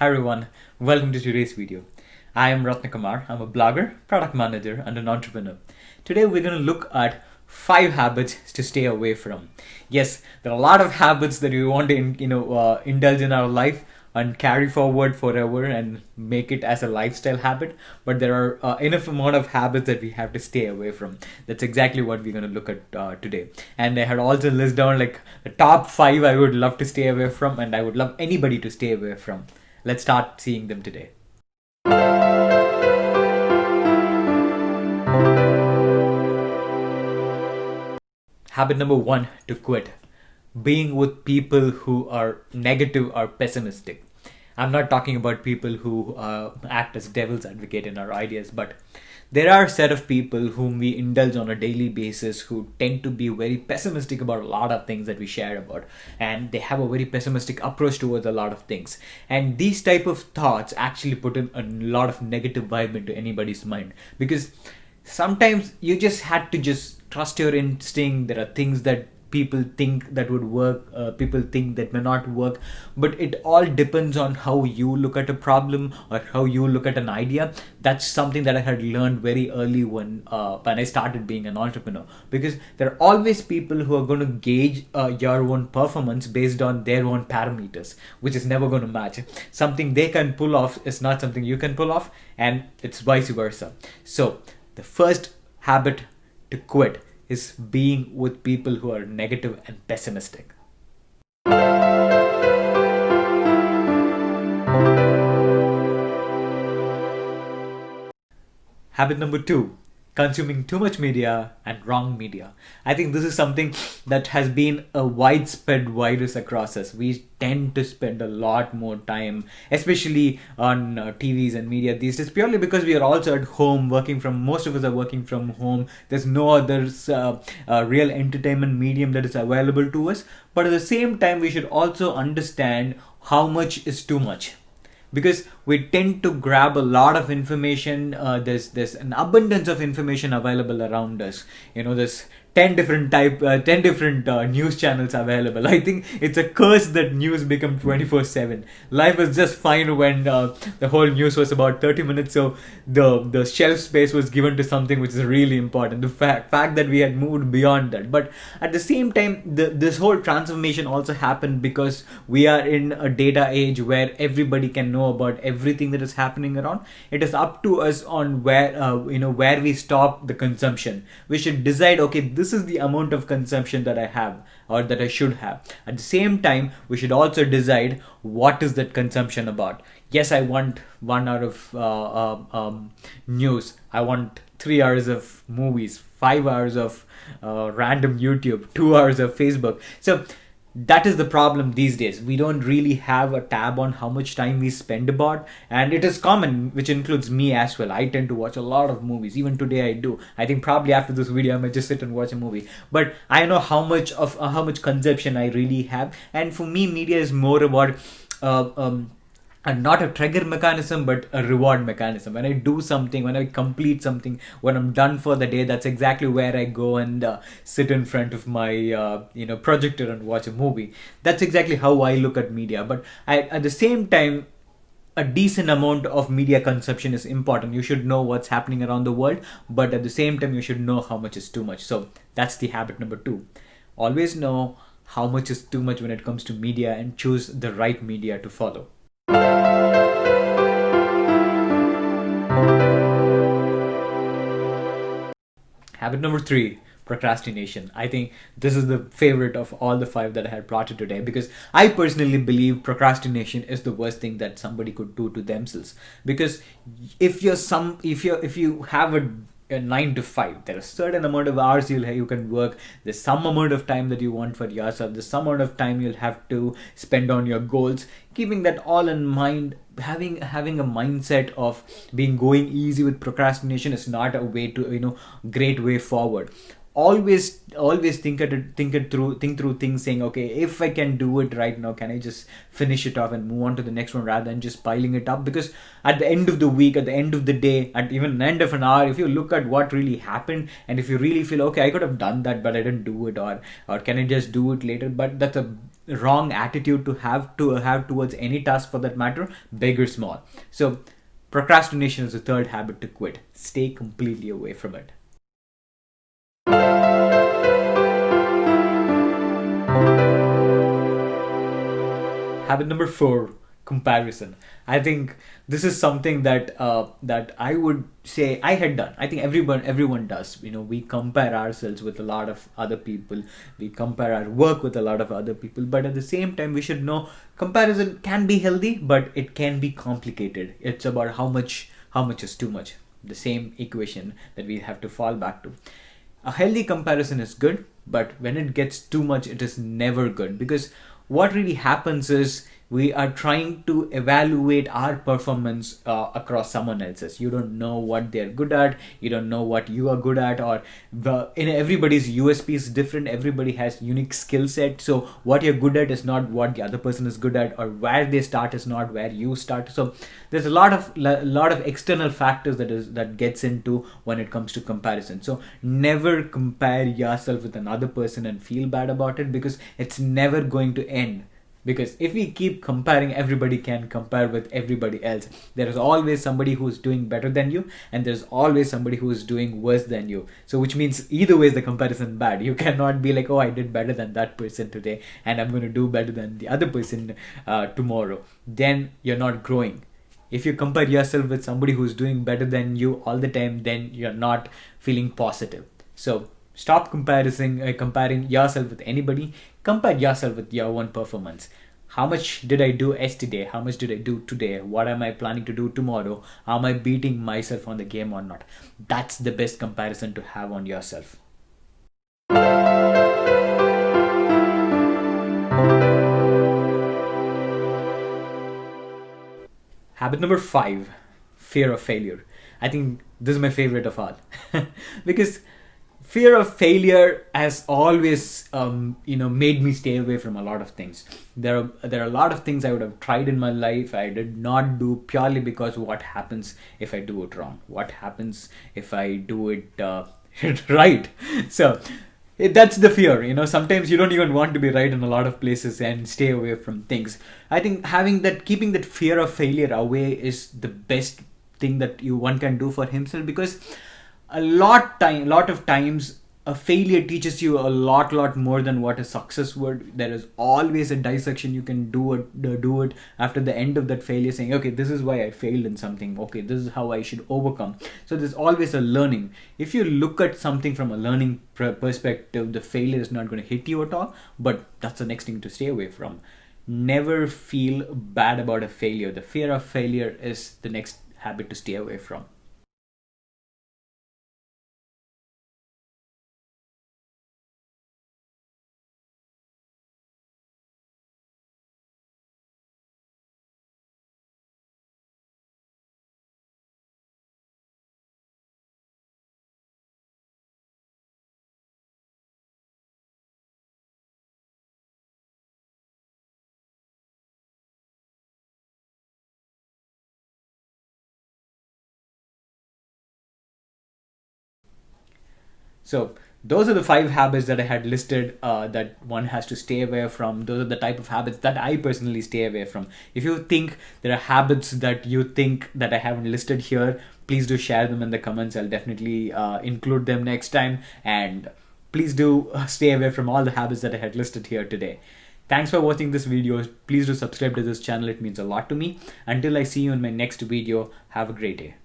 Hi everyone, welcome to today's video. I am Rathnakumar. I'm a blogger, product manager, and an entrepreneur. Today we're going to look at 5 habits to stay away from. Yes, there are a lot of habits that we want to indulge in our life and carry forward forever and make it as a lifestyle habit, but there are enough amount of habits that we have to stay away from. That's exactly what we're going to look at today. And I had also listed down like the top 5 I would love to stay away from, and I would love anybody to stay away from. Let's start seeing them today. Habit number 1, to quit. Being with people who are negative or pessimistic. I'm not talking about people who act as devil's advocate in our ideas, but there are a set of people whom we indulge on a daily basis who tend to be very pessimistic about a lot of things that we share about, and they have a very pessimistic approach towards a lot of things. And these type of thoughts actually put in a lot of negative vibe into anybody's mind, because sometimes you just had to just trust your instinct. There are things that people think that would work, people think that may not work, but it all depends on how you look at a problem or how you look at an idea. That's something that I had learned very early when I started being an entrepreneur, because there are always people who are going to gauge your own performance based on their own parameters, which is never going to match. Something they can pull off is not something you can pull off, and it's vice versa. So the first habit to quit is being with people who are negative and pessimistic. Habit number 2, consuming too much media and wrong media. I think this is something that has been a widespread virus across us. We tend to spend a lot more time, especially on TVs and media these days, purely because we are also at home working from, most of us are working from home. There's no other real entertainment medium that is available to us. But at the same time, we should also understand how much is too much, because we tend to grab a lot of information. There's an abundance of information available around us. There's 10 different news channels available. I think it's a curse that news become 24/7. Life was just fine when the whole news was about 30 minutes, so the shelf space was given to something which is really important. The fact that we had moved beyond that. But at the same time, this whole transformation also happened because we are in a data age where everybody can know about everything that is happening around. It is up to us on where we stop the consumption. We should decide, okay, this is the amount of consumption that I have or that I should have. At the same time, we should also decide what is that consumption about. Yes, I want 1 hour of news. I want 3 hours of movies, 5 hours of random YouTube, 2 hours of Facebook. So that is the problem these days. We don't really have a tab on how much time we spend about, and it is common, which includes me as well. I tend to watch a lot of movies. Even today I do. I think probably after this video I might just sit and watch a movie. But I know how much consumption I really have, and for me, media is more about and not a trigger mechanism, but a reward mechanism. When I do something, when I complete something, when I'm done for the day, that's exactly where I go and sit in front of my projector and watch a movie. That's exactly how I look at media. But at the same time, a decent amount of media consumption is important. You should know what's happening around the world, but at the same time, you should know how much is too much. So that's the habit number 2. Always know how much is too much when it comes to media, and choose the right media to follow. Habit number 3, procrastination. I think this is the favorite of all the 5 that I had plotted today, because I personally believe procrastination is the worst thing that somebody could do to themselves. Because if you have a 9 to 5, there's a certain amount of hours you can work. There's some amount of time that you want for yourself. There's some amount of time you'll have to spend on your goals. Keeping that all in mind, having a mindset of going easy with procrastination is not a way to great way forward. Always think through things, saying, okay, if I can do it right now, can I just finish it off and move on to the next one, rather than just piling it up? Because at the end of the week, at the end of the day, at even the end of an hour, if you look at what really happened, and if you really feel, okay, I could have done that but I didn't do it, or can I just do it later, but that's a wrong attitude to have towards any task for that matter, big or small. So procrastination is the third habit to quit. Stay completely away from it. Habit number four, comparison. I think this is something that I would say I had done. I think everyone does. We compare ourselves with a lot of other people. We compare our work with a lot of other people. But at the same time, we should know comparison can be healthy, but it can be complicated. It's about how much is too much. The same equation that we have to fall back to. A healthy comparison is good, but when it gets too much, it is never good, because what really happens is we are trying to evaluate our performance across someone else's. You don't know what they're good at, you don't know what you are good at, or in everybody's USP is different. Everybody has unique skill set, so what you're good at is not what the other person is good at, or where they start is not where you start. So there's a lot of external factors that gets into when it comes to comparison. So never compare yourself with another person and feel bad about it, because it's never going to end. Because if we keep comparing, everybody can compare with everybody else. There is always somebody who's doing better than you, and there's always somebody who is doing worse than you. So which means either way is the comparison bad. You cannot be like, oh, I did better than that person today, and I'm going to do better than the other person tomorrow. Then you're not growing. If you compare yourself with somebody who's doing better than you all the time, then you're not feeling positive. So stop comparing yourself with anybody. Compare yourself with your own performance. How much did I do yesterday? How much did I do today? What am I planning to do tomorrow? Am I beating myself on the game or not? That's the best comparison to have on yourself. Habit number five, fear of failure. I think this is my favorite of all. Because fear of failure has always made me stay away from a lot of things. There are a lot of things I would have tried in my life I did not do, purely because what happens if I do it wrong? What happens if I do it right? So that's the fear. Sometimes you don't even want to be right in a lot of places and stay away from things. I think keeping that fear of failure away is the best thing that one can do for himself, because lot of times a failure teaches you a lot more than what a success would. There is always a dissection you can do it after the end of that failure, saying, okay, this is why I failed in something, okay, this is how I should overcome. So there's always a learning. If you look at something from a learning perspective, the failure is not going to hit you at all, but that's the next thing to stay away from. Never feel bad about a failure. The fear of failure is the next habit to stay away from. So those are the five habits that I had listed, that one has to stay away from. Those are the type of habits that I personally stay away from. If you think there are habits that you think that I haven't listed here, please do share them in the comments. I'll definitely include them next time. And please do stay away from all the habits that I had listed here today. Thanks for watching this video. Please do subscribe to this channel. It means a lot to me. Until I see you in my next video, have a great day.